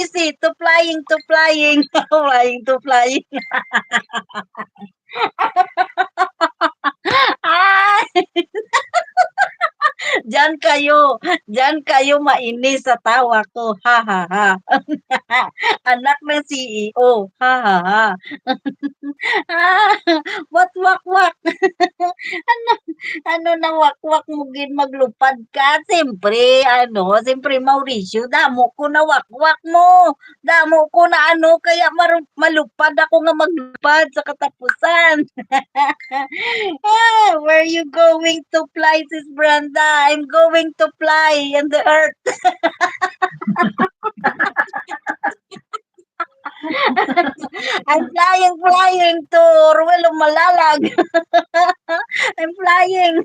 easy to flying to flying. Flying to flying. Ay, diyan kayo mainis sa tawa ko. Ha ha ha. Anak ng CEO. Ha ha ha. Ah, what wak wak. Ano ano na wakwak mo gid maglupad ka? Siyempre Mauricio, damo ko na wakwak mo. Damo ko na kaya malupad ako nga maglupad sa katapusan. Where you going to fly, Sis Brenda? I'm going to fly in the earth. I'm flying to Ruel of Malalag. I'm flying.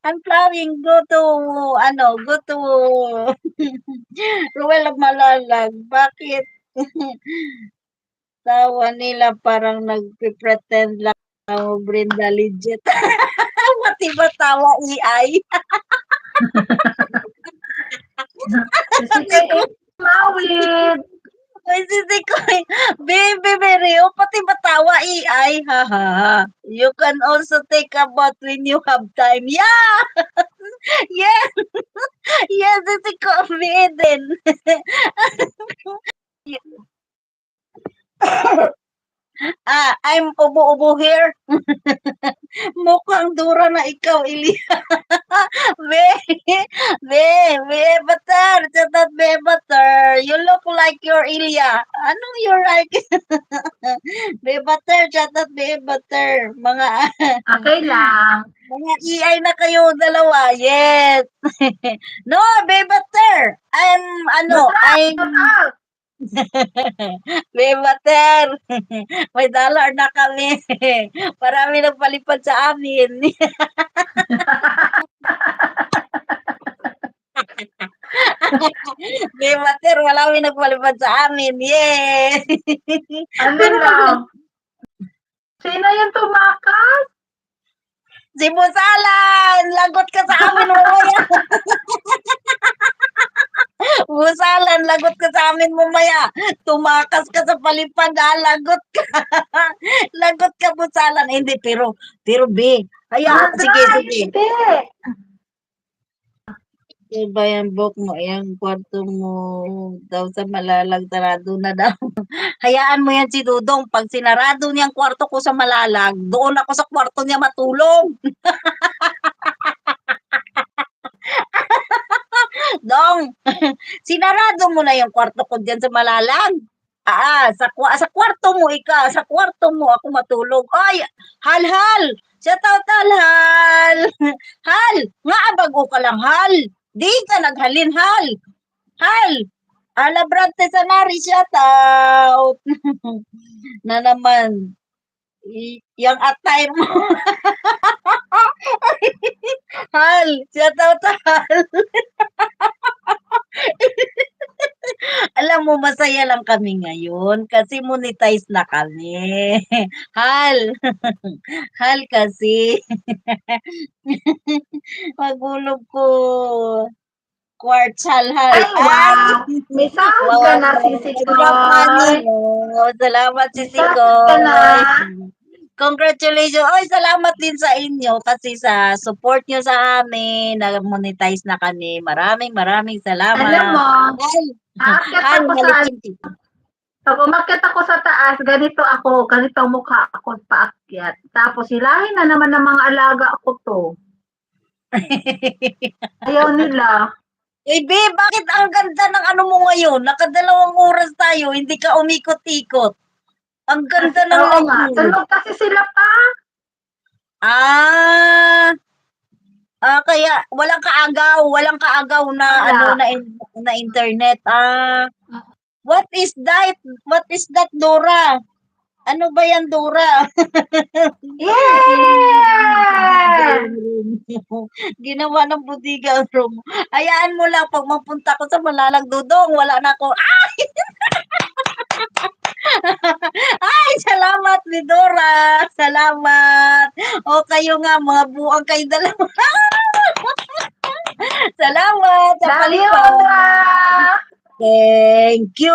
I'm flying. Go to Ruel of Malalag. Bakit? Tawa nila parang nagpe-pretend lang ako Brenda legit. Pati ba tawa AI? Si Kay Mawid. Ay, sisi ko, baby, Bereo, pati ba tawa AI? Ha, ha, ha. You can also take a bath when you have time. Yeah! Yes! Yes, sisi ko, Eden. I'm ubo-ubo here. Mukhang dura na ikaw, Ili. Be, be, butter. Chatat, be, butter. You look like your Ilya. Anong you're like? Be, butter. Chatat, be, butter. Okay lang. Mga EI na kayo dalawa. Yes. No, be, butter. Shout out, I'm shout out. Be, butter. May dollar na kami. Marami nagpalipad sa amin. Be, butter. Marami nagpalipad sa amin. Yay! Ano Pero lang? Sino yung tumakas? si Busalan! Lagot ka sa amin mamaya. Busalan, lagot ka sa amin mamaya. Tumakas ka sa palipad, lagot ka. Lagot ka, Busalan. Hindi, pero B. Sige, Aray, sige. hindi. Iba yan, book mo. Yung kwarto mo daw sa Malalag, sarado na daw. Hayaan mo yan si Dudong. Pag sinarado niyang kwarto ko sa Malalag, doon ako sa kwarto niya matulog. Dong, sinarado mo na yung kwarto ko diyan sa Malalag. Sa kwarto mo sa kwarto mo ako matulog. Ay, hal. Shout out hal. Hal, nga bago ka lang hal. Di ka naghalin hal. Hal, alabrante sa nari shout out. Na naman, yung attire mo. Hal, shout out hal. Alam mo, masaya lang kami ngayon kasi monetize na kami. Hal, hal kasi. Magulog ko. Quartz hal. Ay, Ay, wow. May sahod ka wow. na, Sisi Drop money. Koy. Wow, salamat, May Sisi sahod ka na. Koy. Congratulations. Oy, salamat din sa inyo kasi sa support nyo sa amin. Nag-monetize na kami. Maraming Alam salamat. mo, Hal, aakyat hal, ako sa, malikinti. pag umakyat ako sa taas, ganito ang mukha ako paakyat. Tapos hilahin na naman ng mga alaga ko to. Ayaw nila. Eh, babe, bakit ang ganda ng ano mo ngayon? Nakadalawang oras tayo, hindi ka umikot-ikot. Ang Kasi, ganda ng oo light nga, mo. tulog kasi sila pa. Ah, kaya walang kaagaw na Wala. na internet. What is that? What is that, Dora? Ano ba yan, Dora? Yeah! Ginawa ng budiga room. Hayaan mo lang pag mapunta ko sa Malalag Dudong, wala na ako. Ay, salamat ni Dora. Salamat. O kayo nga, mga buang kayo dalawa. Salamat sa Love you, palipad. Dora! Thank you.